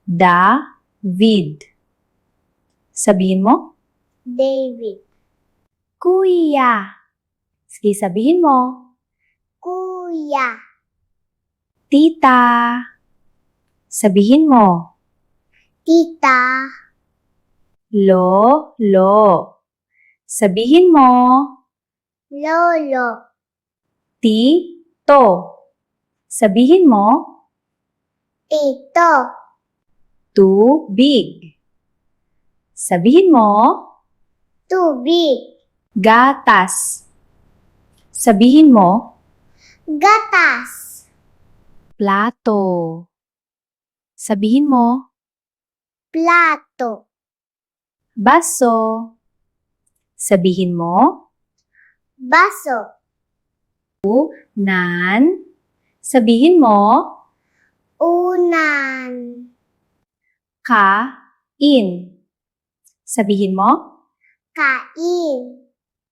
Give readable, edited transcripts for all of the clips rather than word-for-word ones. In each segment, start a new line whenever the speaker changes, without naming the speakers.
David. Sabihin mo.
David.
Kuya. Sige, sabihin mo.
Kuya.
Tita. Sabihin mo.
Tita.
Lolo. Sabihin mo.
Lolo.
Tito. Sabihin mo.
Tito.
Tubig. Sabihin mo.
Tubig.
Gatas. Sabihin mo.
Gatas.
Plato. Sabihin mo.
Plato.
Baso. Sabihin mo.
Baso.
Nan. Sabihin mo.
Unan.
Kain. Sabihin mo.
Kain.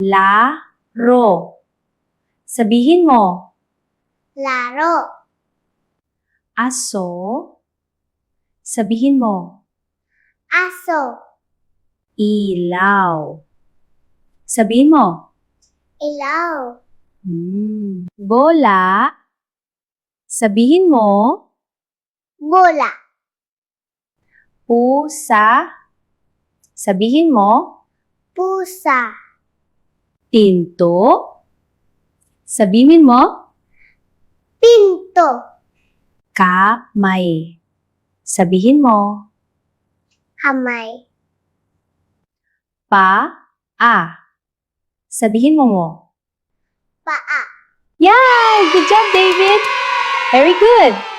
Laro. Sabihin mo.
Laro.
Aso. Sabihin mo.
Aso.
Ilaw. Sabihin mo.
Ilaw.
Bola. Sabihin mo.
Bola.
Pusa. Sabihin mo.
Pusa.
Pinto. Sabihin mo.
Pinto.
Kamay. Sabihin mo.
Kamay.
Paa. Sabihin mo.
Paa.
Yay! Good job, David! Very good!